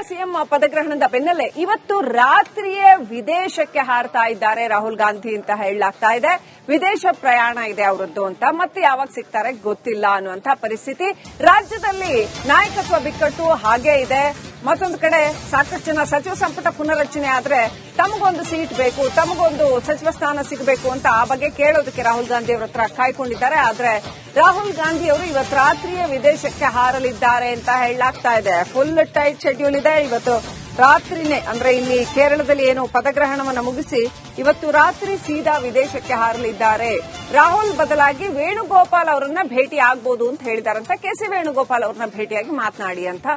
CM ಪದಗ್ರಹಣದ ಬೆನ್ನಲ್ಲೇ ಇವತ್ತು ರಾತ್ರಿಯೇ ವಿದೇಶಕ್ಕೆ ಹಾರ್ತಾ ಇದ್ದಾರೆ ರಾಹುಲ್ ಗಾಂಧಿ ಅಂತ ಹೇಳಲಾಗ್ತಾ ಇದೆ. ವಿದೇಶ ಪ್ರಯಾಣ ಇದೆ ಅವರದ್ದು ಅಂತ, ಮತ್ತೆ ಯಾವಾಗ ಸಿಗ್ತಾರೆ ಗೊತ್ತಿಲ್ಲ ಅನ್ನುವಂತ ಪರಿಸ್ಥಿತಿ. ರಾಜ್ಯದಲ್ಲಿ ನಾಯಕತ್ವ ಬಿಕ್ಕಟ್ಟು ಹಾಗೇ ಇದೆ. ಮತ್ತೊಂದು ಕಡೆ ಸಾಕಷ್ಟು ಜನ ಸಚಿವ ಸಂಪುಟ ಪುನರ್ರಚನೆ ಆದ್ರೆ ತಮಗೊಂದು ಸೀಟ್ ಬೇಕು, ತಮಗೊಂದು ಸಚಿವ ಸ್ಥಾನ ಸಿಗಬೇಕು ಅಂತ ಆ ಬಗ್ಗೆ ಕೇಳೋದಕ್ಕೆ ರಾಹುಲ್ ಗಾಂಧಿ ಅವರ ಹತ್ರ ಕಾಯ್ಕೊಂಡಿದ್ದಾರೆ. ಆದ್ರೆ ರಾಹುಲ್ ಗಾಂಧಿ ಅವರು ಇವತ್ತು ರಾತ್ರಿಯೇ ವಿದೇಶಕ್ಕೆ ಹಾರಲಿದ್ದಾರೆ ಅಂತ ಹೇಳಲಾಗ್ತಾ ಇದೆ. ಫುಲ್ ಟೈಟ್ ಶೆಡ್ಯೂಲ್ ಇದೆ. ಇವತ್ತು ರಾತ್ರಿನೇ ಅಂದ್ರೆ ಇಲ್ಲಿ ಕೇರಳದಲ್ಲಿ ಏನು ಪದಗ್ರಹಣವನ್ನು ಮುಗಿಸಿ ಇವತ್ತು ರಾತ್ರಿ ಸೀದಾ ವಿದೇಶಕ್ಕೆ ಹಾರಲಿದ್ದಾರೆ. ರಾಹುಲ್ ಬದಲಾಗಿ ವೇಣುಗೋಪಾಲ್ ಅವರನ್ನ ಭೇಟಿ ಆಗಬಹುದು ಅಂತ ಹೇಳಿದಾರಂತ. ಕೆಸಿ ವೇಣುಗೋಪಾಲ್ ಅವರನ್ನ ಭೇಟಿಯಾಗಿ ಮಾತನಾಡಿ ಅಂತ.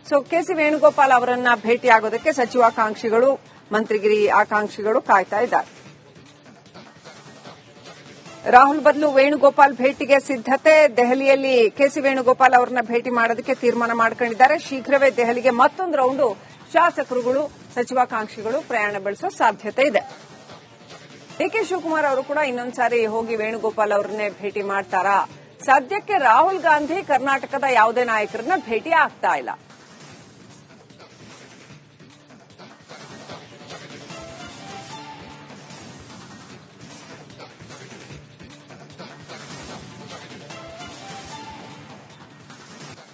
ಸೊ ಕೆಸಿ ವೇಣುಗೋಪಾಲ್ ಅವರನ್ನ ಭೇಟಿ ಆಗೋದಕ್ಕೆ ಸಚಿವಾಕಾಂಕ್ಷಿಗಳು, ಮಂತ್ರಿಗಿರಿ ಆಕಾಂಕ್ಷಿಗಳು ಕಾಯ್ತಾ ಇದ್ದಾರೆ. ರಾಹುಲ್ ಬದಲು ವೇಣುಗೋಪಾಲ್ ಭೇಟಿಗೆ ಸಿದ್ದತೆ. ದೆಹಲಿಯಲ್ಲಿ ಕೆಸಿ ವೇಣುಗೋಪಾಲ್ ಅವರನ್ನ ಭೇಟಿ ಮಾಡೋದಕ್ಕೆ ತೀರ್ಮಾನ ಮಾಡ್ಕೊಂಡಿದ್ದಾರೆ. ಶೀಘ್ರವೇ ದೆಹಲಿಗೆ ಮತ್ತೊಂದು ರೌಂಡು ಶಾಸಕರುಗಳು, ಸಚಿವಾಕಾಂಕ್ಷಿಗಳು ಪ್ರಯಾಣ ಬೆಳೆಸೋ ಸಾಧ್ಯತೆ ಇದೆ. ಡಿಕೆ ಶಿವಕುಮಾರ್ ಅವರು ಕೂಡ ಇನ್ನೊಂದ್ಸಾರಿ ಹೋಗಿ ವೇಣುಗೋಪಾಲ್ ಅವರನ್ನೇ ಭೇಟಿ ಮಾಡ್ತಾರಾ? ಸದ್ಯಕ್ಕೆ ರಾಹುಲ್ ಗಾಂಧಿ ಕರ್ನಾಟಕದ ಯಾವುದೇ ನಾಯಕರನ್ನ ಭೇಟಿ ಆಗ್ತಾ ಇಲ್ಲ.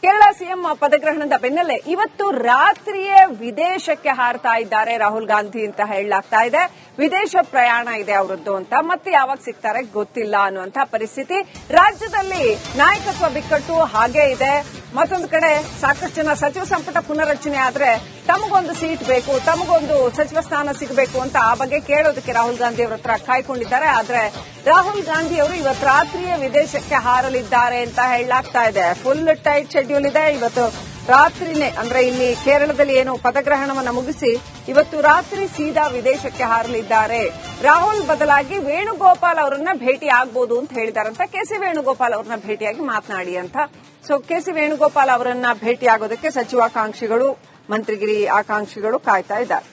ಕೇರಳ ಸಿಎಂ ಪದಗ್ರಹಣದ ಬೆನ್ನಲ್ಲೇ ಇವತ್ತು ರಾತ್ರಿಯೇ ವಿದೇಶಕ್ಕೆ ಹಾರ್ತಾ ಇದ್ದಾರೆ ರಾಹುಲ್ ಗಾಂಧಿ ಅಂತ ಹೇಳಲಾಗ್ತಾ ಇದೆ. ವಿದೇಶ ಪ್ರಯಾಣ ಇದೆ ಅವರದ್ದು ಅಂತ, ಮತ್ತೆ ಯಾವಾಗ ಸಿಗ್ತಾರೆ ಗೊತ್ತಿಲ್ಲ ಅನ್ನುವಂತ ಪರಿಸ್ಥಿತಿ. ರಾಜ್ಯದಲ್ಲಿ ನಾಯಕತ್ವ ಬಿಕ್ಕಟ್ಟು ಹಾಗೇ ಇದೆ. ಮತ್ತೊಂದು ಕಡೆ ಸಾಕಷ್ಟು ಜನ ಸಚಿವ ಸಂಪುಟ ಪುನರ್ರಚನೆ ಆದ್ರೆ ತಮಗೊಂದು ಸೀಟ್ ಬೇಕು, ತಮಗೊಂದು ಸಚಿವ ಸ್ಥಾನ ಸಿಗಬೇಕು ಅಂತ ಆ ಬಗ್ಗೆ ಕೇಳೋದಕ್ಕೆ ರಾಹುಲ್ ಗಾಂಧಿ ಅವರ ಹತ್ರ ಕಾಯ್ಕೊಂಡಿದ್ದಾರೆ. ಆದ್ರೆ ರಾಹುಲ್ ಗಾಂಧಿ ಅವರು ಇವತ್ತು ರಾತ್ರಿಯೇ ವಿದೇಶಕ್ಕೆ ಹಾರಲಿದ್ದಾರೆ ಅಂತ ಹೇಳಲಾಗ್ತಾ ಇದೆ. ಫುಲ್ ಟೈಟ್ ಶೆಡ್ಯೂಲ್ ಇದೆ. ಇವತ್ತು ರಾತ್ರಿನೇ ಅಂದ್ರೆ ಇಲ್ಲಿ ಕೇರಳದಲ್ಲಿ ಏನು ಪದಗ್ರಹಣವನ್ನು ಮುಗಿಸಿ ಇವತ್ತು ರಾತ್ರಿ ಸೀದಾ ವಿದೇಶಕ್ಕೆ ಹಾರಲಿದ್ದಾರೆ. ರಾಹುಲ್ ಬದಲಾಗಿ ವೇಣುಗೋಪಾಲ್ ಅವರನ್ನ ಭೇಟಿ ಆಗಬಹುದು ಅಂತ ಹೇಳಿದಾರಂತ. ಕೆಸಿ ವೇಣುಗೋಪಾಲ್ ಅವರನ್ನ ಭೇಟಿಯಾಗಿ ಮಾತನಾಡಿ ಅಂತ. ಸೊ ಕೆಸಿ ವೇಣುಗೋಪಾಲ್ ಅವರನ್ನ ಭೇಟಿ ಆಗೋದಕ್ಕೆ ಸಚಿವಾಕಾಂಕ್ಷಿಗಳು, ಮಂತ್ರಿಗಿರಿ ಆಕಾಂಕ್ಷಿಗಳು ಕಾಯ್ತಾ ಇದ್ದಾರೆ.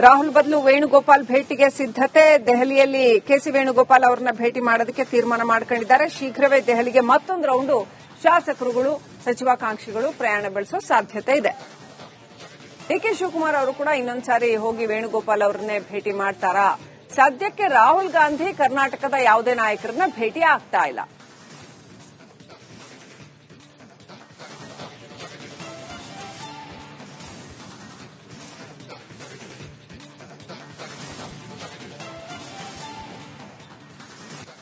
ರಾಹುಲ್ ಬದಲು ವೇಣುಗೋಪಾಲ್ ಭೇಟಿಗೆ ಸಿದ್ದತೆ. ದೆಹಲಿಯಲ್ಲಿ ಕೆಸಿ ವೇಣುಗೋಪಾಲ್ ಅವರನ್ನ ಭೇಟಿ ಮಾಡೋದಕ್ಕೆ ತೀರ್ಮಾನ ಮಾಡ್ಕೊಂಡಿದ್ದಾರೆ. ಶೀಘ್ರವೇ ದೆಹಲಿಗೆ ಮತ್ತೊಂದು ರೌಂಡು ಶಾಸಕರುಗಳು, ಸಚಿವಾಕಾಂಕ್ಷಿಗಳು ಪ್ರಯಾಣ ಬೆಳೆಸೋ ಸಾಧ್ಯತೆ ಇದೆ. ಡಿಕೆ ಶಿವಕುಮಾರ್ ಅವರು ಕೂಡ ಇನ್ನೊಂದ್ಸಾರಿ ಹೋಗಿ ವೇಣುಗೋಪಾಲ್ ಅವರನ್ನೇ ಭೇಟಿ ಮಾಡ್ತಾರಾ? ಸದ್ಯಕ್ಕೆ ರಾಹುಲ್ ಗಾಂಧಿ ಕರ್ನಾಟಕದ ಯಾವುದೇ ನಾಯಕರನ್ನ ಭೇಟಿ ಆಗ್ತಾ ಇಲ್ಲ.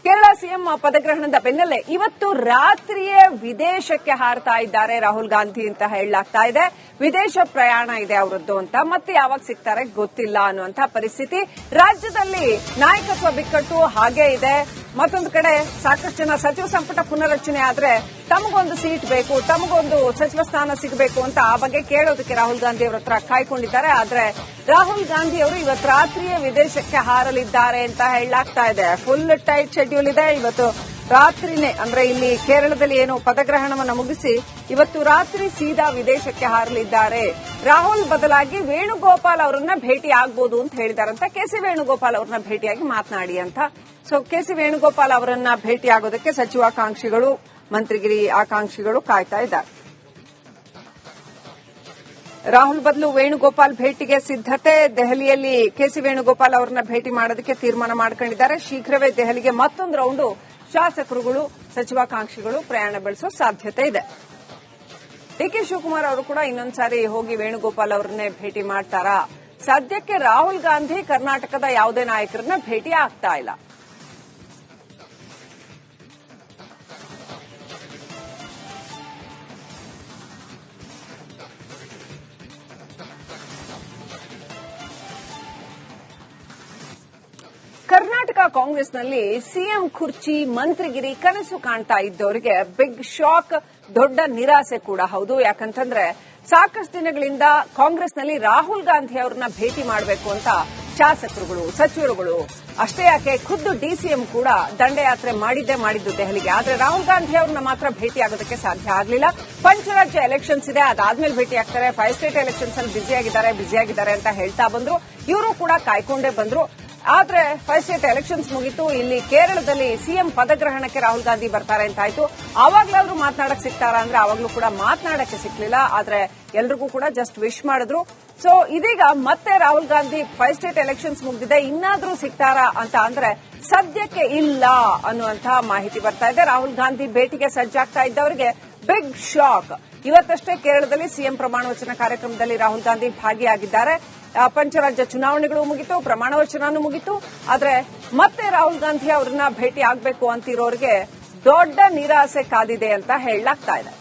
ಕೇರಳ ಸಿಎಂ ಪದಗ್ರಹಣದ ಬೆನ್ನಲ್ಲೇ ಇವತ್ತು ರಾತ್ರಿಯೇ ವಿದೇಶಕ್ಕೆ ಹಾರ್ತಾ ಇದ್ದಾರೆ ರಾಹುಲ್ ಗಾಂಧಿ ಅಂತ ಹೇಳಲಾಗ್ತಾ ಇದೆ. ವಿದೇಶ ಪ್ರಯಾಣ ಇದೆ ಅವರದ್ದು ಅಂತ, ಮತ್ತೆ ಯಾವಾಗ ಸಿಗ್ತಾರೆ ಗೊತ್ತಿಲ್ಲ ಅನ್ನುವಂತ ಪರಿಸ್ಥಿತಿ. ರಾಜ್ಯದಲ್ಲಿ ನಾಯಕತ್ವ ಬಿಕ್ಕಟ್ಟು ಹಾಗೇ ಇದೆ. ಮತ್ತೊಂದು ಕಡೆ ಸಾಕಷ್ಟು ಜನ ಸಚಿವ ಸಂಪುಟ ಪುನರ್ರಚನೆ ಆದ್ರೆ ತಮಗೊಂದು ಸೀಟ್ ಬೇಕು, ತಮಗೊಂದು ಸಚಿವ ಸ್ಥಾನ ಸಿಗಬೇಕು ಅಂತ ಆ ಬಗ್ಗೆ ಕೇಳೋದಕ್ಕೆ ರಾಹುಲ್ ಗಾಂಧಿ ಅವರ ಹತ್ರ ಕಾಯ್ಕೊಂಡಿದ್ದಾರೆ. ಆದ್ರೆ ರಾಹುಲ್ ಗಾಂಧಿ ಅವರು ಇವತ್ತು ರಾತ್ರಿಯೇ ವಿದೇಶಕ್ಕೆ ಹಾರಲಿದ್ದಾರೆ ಅಂತ ಹೇಳಲಾಗ್ತಾ ಇದೆ. ಫುಲ್ ಟೈಟ್ ಶೆಡ್ಯೂಲ್ ಇದೆ. ಇವತ್ತು ರಾತ್ರಿನೇ ಅಂದ್ರೆ ಇಲ್ಲಿ ಕೇರಳದಲ್ಲಿ ಏನು ಪದಗ್ರಹಣವನ್ನು ಮುಗಿಸಿ ಇವತ್ತು ರಾತ್ರಿ ಸೀದಾ ವಿದೇಶಕ್ಕೆ ಹಾರಲಿದ್ದಾರೆ. ರಾಹುಲ್ ಬದಲಾಗಿ ವೇಣುಗೋಪಾಲ್ ಅವರನ್ನ ಭೇಟಿ ಆಗಬಹುದು ಅಂತ ಹೇಳಿದಾರಂತ. ಕೆಸಿ ವೇಣುಗೋಪಾಲ್ ಅವರನ್ನ ಭೇಟಿಯಾಗಿ ಮಾತನಾಡಿ ಅಂತ. ಸೊ ಕೆಸಿ ವೇಣುಗೋಪಾಲ್ ಅವರನ್ನ ಭೇಟಿ ಆಗೋದಕ್ಕೆ ಸಚಿವಾಕಾಂಕ್ಷಿಗಳು, ಮಂತ್ರಿಗಿರಿ ಆಕಾಂಕ್ಷಿಗಳು ಕಾಯ್ತಾ ಇದ್ದಾರೆ. ರಾಹುಲ್ ಬದಲು ವೇಣುಗೋಪಾಲ್ ಭೇಟಿಗೆ ಸಿದ್ದತೆ. ದೆಹಲಿಯಲ್ಲಿ ಕೆಸಿ ವೇಣುಗೋಪಾಲ್ ಅವರನ್ನ ಭೇಟಿ ಮಾಡೋದಕ್ಕೆ ತೀರ್ಮಾನ ಮಾಡ್ಕೊಂಡಿದ್ದಾರೆ. ಶೀಘ್ರವೇ ದೆಹಲಿಗೆ ಮತ್ತೊಂದು ರೌಂಡು ಶಾಸಕರುಗಳು, ಸಚಿವಾಕಾಂಕ್ಷಿಗಳು ಪ್ರಯಾಣ ಬೆಳೆಸೋ ಸಾಧ್ಯತೆ ಇದೆ. ಡಿಕೆ ಶಿವಕುಮಾರ್ ಅವರು ಕೂಡ ಇನ್ನೊಂದ್ಸಾರಿ ಹೋಗಿ ವೇಣುಗೋಪಾಲ್ ಅವರನ್ನೇ ಭೇಟಿ ಮಾಡ್ತಾರಾ? ಸದ್ಯಕ್ಕೆ ರಾಹುಲ್ ಗಾಂಧಿ ಕರ್ನಾಟಕದ ಯಾವುದೇ ನಾಯಕರನ್ನ ಭೇಟಿ ಆಗ್ತಾ ಇಲ್ಲ. ಕರ್ನಾಟಕ ಕಾಂಗ್ರೆಸ್ನಲ್ಲಿ ಸಿಎಂ ಕುರ್ಚಿ, ಮಂತ್ರಿಗಿರಿ ಕನಸು ಕಾಣ್ತಾ ಇದ್ದವರಿಗೆ ಬಿಗ್ ಶಾಕ್, ದೊಡ್ಡ ನಿರಾಸೆ ಕೂಡ ಹೌದು. ಯಾಕಂತಂದ್ರೆ ಸಾಕಷ್ಟು ದಿನಗಳಿಂದ ಕಾಂಗ್ರೆಸ್ನಲ್ಲಿ ರಾಹುಲ್ ಗಾಂಧಿ ಅವರನ್ನ ಭೇಟಿ ಮಾಡಬೇಕು ಅಂತ ಶಾಸಕರುಗಳು, ಸಚಿವರುಗಳು, ಅಷ್ಟೇ ಯಾಕೆ ಖುದ್ದು ಡಿಸಿಎಂ ಕೂಡ ದಂಡಯಾತ್ರೆ ಮಾಡಿದ್ದು ದೆಹಲಿಗೆ. ಆದ್ರೆ ರಾಹುಲ್ ಗಾಂಧಿ ಅವರನ್ನ ಮಾತ್ರ ಭೇಟಿ ಆಗೋದಕ್ಕೆ ಸಾಧ್ಯ ಆಗಲಿಲ್ಲ. ಪಂಚರಾಜ್ಯ ಎಲೆಕ್ಷನ್ಸ್ ಇದೆ, ಅದಾದ್ಮೇಲೆ ಭೇಟಿ ಆಗ್ತಾರೆ. 5 ಸ್ಟೇಟ್ ಎಲೆಕ್ಷನ್ಸ್ ಅಲ್ಲಿ ಬ್ಯುಸಿಯಾಗಿದ್ದಾರೆ ಅಂತ ಹೇಳ್ತಾ ಬಂದ್ರು. ಇವರು ಕೂಡ ಕಾಯ್ಕೊಂಡೇ ಬಂದ್ರು. ಆದ್ರೆ ಫಸ್ಟ್ ಸ್ಟೇಟ್ ಎಲೆಕ್ಷನ್ಸ್ ಮುಗಿತು. ಇಲ್ಲಿ ಕೇರಳದಲ್ಲಿ ಸಿಎಂ ಪದಗ್ರಹಣಕ್ಕೆ ರಾಹುಲ್ ಗಾಂಧಿ ಬರ್ತಾರೆ ಅಂತ ಆಯ್ತು. ಆವಾಗ್ಲಾದ್ರೂ ಮಾತನಾಡಕ್ ಸಿಗ್ತಾರಾ ಅಂದ್ರೆ ಆವಾಗ್ಲೂ ಕೂಡ ಮಾತನಾಡಕ್ಕೆ ಸಿಕ್ಲಿಲ್ಲ. ಆದ್ರೆ ಎಲ್ರಿಗೂ ಕೂಡ ಜಸ್ಟ್ ವಿಶ್ ಮಾಡಿದ್ರು. ಸೊ ಇದೀಗ ಮತ್ತೆ Rahul Gandhi first state elections ಮುಗಿದಿದೆ, ಇನ್ನಾದ್ರೂ ಸಿಗ್ತಾರಾ ಅಂತ ಅಂದ್ರೆ ಸದ್ಯಕ್ಕೆ ಇಲ್ಲ ಅನ್ನುವಂತಹ ಮಾಹಿತಿ ಬರ್ತಾ ಇದೆ. ರಾಹುಲ್ ಗಾಂಧಿ ಭೇಟಿಗೆ ಸಜ್ಜಾಗ್ತಾ ಇದ್ದವರಿಗೆ ಬಿಗ್ ಶಾಕ್. ಇವತ್ತಷ್ಟೇ ಕೇರಳದಲ್ಲಿ ಸಿಎಂ ಪ್ರಮಾಣ ವಚನ ಕಾರ್ಯಕ್ರಮದಲ್ಲಿ ರಾಹುಲ್ ಗಾಂಧಿ ಭಾಗಿಯಾಗಿದ್ದಾರೆ. ಪಂಚರಾಜ್ಯ ಚುನಾವಣೆಗಳು ಮುಗಿತು, ಪ್ರಮಾಣ ವಚನನೂ ಮುಗಿತು. ಆದ್ರೆ ಮತ್ತೆ ರಾಹುಲ್ ಗಾಂಧಿ ಅವರನ್ನ ಭೇಟಿ ಆಗಬೇಕು ಅಂತಿರೋರಿಗೆ ದೊಡ್ಡ ನಿರಾಸೆ ಕಾದಿದೆ ಅಂತ ಹೇಳಲಾಗ್ತಾ ಇದೆ.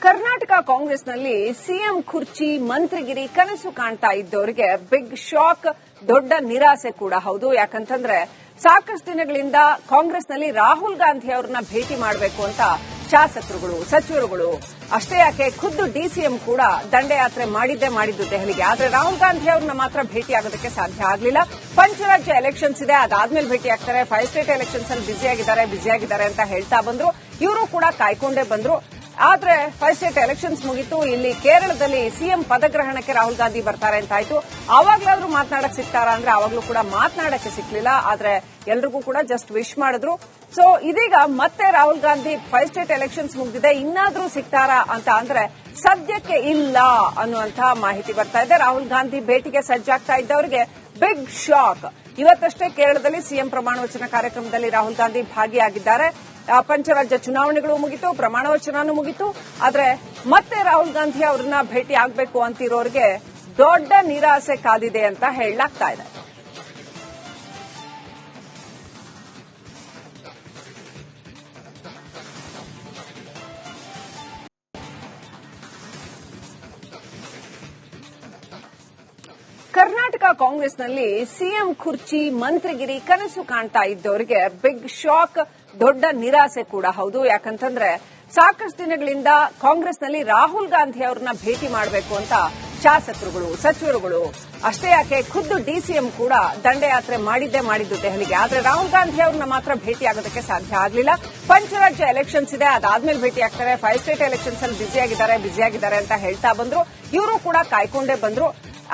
ಕರ್ನಾಟಕ ಕಾಂಗ್ರೆಸ್ನಲ್ಲಿ ಸಿಎಂ ಕುರ್ಚಿ ಮಂತ್ರಿಗಿರಿ ಕನಸು ಕಾಣ್ತಾ ಇದ್ದವರಿಗೆ ಬಿಗ್ ಶಾಕ್, ದೊಡ್ಡ ನಿರಾಸೆ ಕೂಡ ಹೌದು. ಯಾಕಂತಂದ್ರೆ ಸಾಕಷ್ಟು ದಿನಗಳಿಂದ ಕಾಂಗ್ರೆಸ್ನಲ್ಲಿ ರಾಹುಲ್ ಗಾಂಧಿ ಅವರನ್ನ ಭೇಟಿ ಮಾಡಬೇಕು ಅಂತ ಶಾಸಕರುಗಳು, ಸಚಿವರುಗಳು, ಅಷ್ಟೇ ಯಾಕೆ ಖುದ್ದು ಡಿಸಿಎಂ ಕೂಡ ದಂಡಯಾತ್ರೆ ಮಾಡಿದ್ದು ದೆಹಲಿಗೆ. ಆದ್ರೆ ರಾಹುಲ್ ಗಾಂಧಿ ಅವ್ರನ್ನ ಮಾತ್ರ ಭೇಟಿ ಆಗೋದಕ್ಕೆ ಸಾಧ್ಯ ಆಗಲಿಲ್ಲ. ಪಂಚರಾಜ್ಯ ಎಲೆಕ್ಷನ್ಸ್ ಇದೆ, ಅದಾದ್ಮೇಲೆ ಭೇಟಿ ಆಗ್ತಾರೆ. ಫೈವ್ ಸ್ಟೇಟ್ ಎಲೆಕ್ಷನ್ಸ್ ಅಲ್ಲಿ ಬ್ಯುಸಿಯಾಗಿದ್ದಾರೆ ಅಂತ ಹೇಳ್ತಾ ಬಂದ್ರು. ಇವರು ಕೂಡ ಕಾಯ್ಕೊಂಡೇ ಬಂದ್ರು. ಆದ್ರೆ ಫಸ್ಟ್ ಸ್ಟೇಟ್ ಎಲೆಕ್ಷನ್ಸ್ ಮುಗಿತು. ಇಲ್ಲಿ ಕೇರಳದಲ್ಲಿ ಸಿಎಂ ಪದಗ್ರಹಣಕ್ಕೆ ರಾಹುಲ್ ಗಾಂಧಿ ಬರ್ತಾರೆ ಅಂತ ಆಯ್ತು. ಆವಾಗ್ಲಾದ್ರೂ ಮಾತನಾಡಕ್ ಸಿಗ್ತಾರಾ ಅಂದ್ರೆ ಆವಾಗ್ಲೂ ಕೂಡ ಮಾತನಾಡಕ್ಕೆ ಸಿಕ್ಲಿಲ್ಲ. ಆದ್ರೆ ಎಲ್ರಿಗೂ ಕೂಡ ಜಸ್ಟ್ ವಿಶ್ ಮಾಡಿದ್ರು. ಸೊ ಇದೀಗ ಮತ್ತೆ Rahul Gandhi first state elections ಮುಗಿದಿದೆ, ಇನ್ನಾದ್ರೂ ಸಿಗ್ತಾರಾ ಅಂತ ಅಂದ್ರೆ ಸದ್ಯಕ್ಕೆ ಇಲ್ಲ ಅನ್ನುವಂತಹ ಮಾಹಿತಿ ಬರ್ತಾ ಇದೆ. ರಾಹುಲ್ ಗಾಂಧಿ ಭೇಟಿಗೆ ಸಜ್ಜಾಗ್ತಾ ಇದ್ದವರಿಗೆ ಬಿಗ್ ಶಾಕ್. ಇವತ್ತಷ್ಟೇ ಕೇರಳದಲ್ಲಿ ಸಿಎಂ ಪ್ರಮಾಣ ವಚನ ಕಾರ್ಯಕ್ರಮದಲ್ಲಿ ರಾಹುಲ್ ಗಾಂಧಿ ಭಾಗಿಯಾಗಿದ್ದಾರೆ. ಪಂಚರಾಜ್ಯ ಚುನಾವಣೆಗಳು ಮುಗಿತು, ಪ್ರಮಾಣ ವಚನನೂ ಮುಗಿತು. ಆದ್ರೆ ಮತ್ತೆ ರಾಹುಲ್ ಗಾಂಧಿ ಅವರನ್ನ ಭೇಟಿ ಆಗಬೇಕು ಅಂತಿರೋರಿಗೆ ದೊಡ್ಡ ನಿರಾಸೆ ಕಾದಿದೆ ಅಂತ ಹೇಳಲಾಗ್ತಾ ಇದೆ. ಕರ್ನಾಟಕ ಕಾಂಗ್ರೆಸ್ನಲ್ಲಿ ಸಿಎಂ ಕುರ್ಚಿ ಮಂತ್ರಿಗಿರಿ ಕನಸು ಕಾಣ್ತಾ ಇದ್ದವರಿಗೆ ಬಿಗ್ ಶಾಕ್, ದೊಡ್ಡ ನಿರಾಸೆ ಕೂಡ ಹೌದು. ಯಾಕಂತಂದ್ರೆ ಸಾಕಷ್ಟು ದಿನಗಳಿಂದ ಕಾಂಗ್ರೆಸ್ನಲ್ಲಿ ರಾಹುಲ್ ಗಾಂಧಿ ಅವರನ್ನ ಭೇಟಿ ಮಾಡಬೇಕು ಅಂತ ಶಾಸಕರುಗಳು, ಸಚಿವರುಗಳು, ಅಷ್ಟೇ ಯಾಕೆ ಖುದ್ದು ಡಿಸಿಎಂ ಕೂಡ ದಂಡಯಾತ್ರೆ ಮಾಡಿದ್ದು ದೆಹಲಿಗೆ. ಆದ್ರೆ ರಾಹುಲ್ ಗಾಂಧಿ ಅವ್ರನ್ನ ಮಾತ್ರ ಭೇಟಿ ಆಗೋದಕ್ಕೆ ಸಾಧ್ಯ ಆಗಲಿಲ್ಲ. ಪಂಚರಾಜ್ಯ ಎಲೆಕ್ಷನ್ಸ್ ಇದೆ, ಅದಾದ್ಮೇಲೆ ಭೇಟಿ ಆಗ್ತಾರೆ. ಫೈವ್ ಸ್ಟೇಟ್ ಎಲೆಕ್ಷನ್ಸ್ ಅಲ್ಲಿ ಬ್ಯುಸಿಯಾಗಿದ್ದಾರೆ ಅಂತ ಹೇಳ್ತಾ ಬಂದ್ರು. ಇವರು ಕೂಡ ಕಾಯ್ಕೊಂಡೇ ಬಂದ್ರು.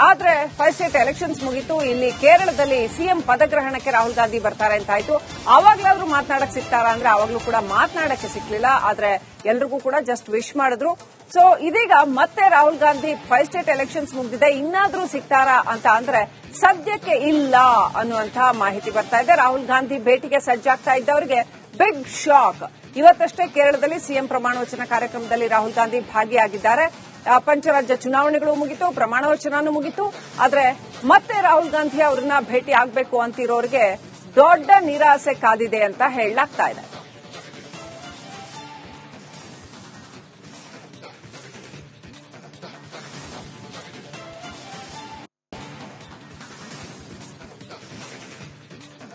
ಆದ್ರೆ ಫಸ್ಟ್ ಸ್ಟೇಟ್ ಎಲೆಕ್ಷನ್ಸ್ ಮುಗಿತು. ಇಲ್ಲಿ ಕೇರಳದಲ್ಲಿ ಸಿಎಂ ಪದಗ್ರಹಣಕ್ಕೆ ರಾಹುಲ್ ಗಾಂಧಿ ಬರ್ತಾರೆ ಅಂತ ಆಯ್ತು. ಆವಾಗ್ಲಾದ್ರೂ ಮಾತನಾಡಕ್ ಸಿಗ್ತಾರಾ ಅಂದ್ರೆ ಆವಾಗ್ಲೂ ಕೂಡ ಮಾತನಾಡಕ್ಕೆ ಸಿಕ್ಲಿಲ್ಲ. ಆದ್ರೆ ಎಲ್ರಿಗೂ ಕೂಡ ಜಸ್ಟ್ ವಿಶ್ ಮಾಡಿದ್ರು. ಸೊ ಇದೀಗ ಮತ್ತೆ Rahul Gandhi first state elections ಮುಗಿದಿದೆ, ಇನ್ನಾದ್ರೂ ಸಿಗ್ತಾರಾ ಅಂತ ಅಂದ್ರೆ ಸದ್ಯಕ್ಕೆ ಇಲ್ಲ ಅನ್ನುವಂತಹ ಮಾಹಿತಿ ಬರ್ತಾ ಇದೆ. ರಾಹುಲ್ ಗಾಂಧಿ ಭೇಟಿಗೆ ಸಜ್ಜಾಗ್ತಾ ಇದ್ದವರಿಗೆ ಬಿಗ್ ಶಾಕ್. ಇವತ್ತಷ್ಟೇ ಕೇರಳದಲ್ಲಿ ಸಿಎಂ ಪ್ರಮಾಣ ವಚನ ಕಾರ್ಯಕ್ರಮದಲ್ಲಿ ರಾಹುಲ್ ಗಾಂಧಿ ಭಾಗಿಯಾಗಿದ್ದಾರೆ. ಪಂಚರಾಜ್ಯ ಚುನಾವಣೆಗಳು ಮುಗಿತು, ಪ್ರಮಾಣ ವಚನನೂ ಮುಗಿತು. ಆದ್ರೆ ಮತ್ತೆ ರಾಹುಲ್ ಗಾಂಧಿ ಅವರನ್ನ ಭೇಟಿ ಆಗಬೇಕು ಅಂತಿರೋರಿಗೆ ದೊಡ್ಡ ನಿರಾಸೆ ಕಾದಿದೆ ಅಂತ ಹೇಳಲಾಗ್ತಾ ಇದೆ.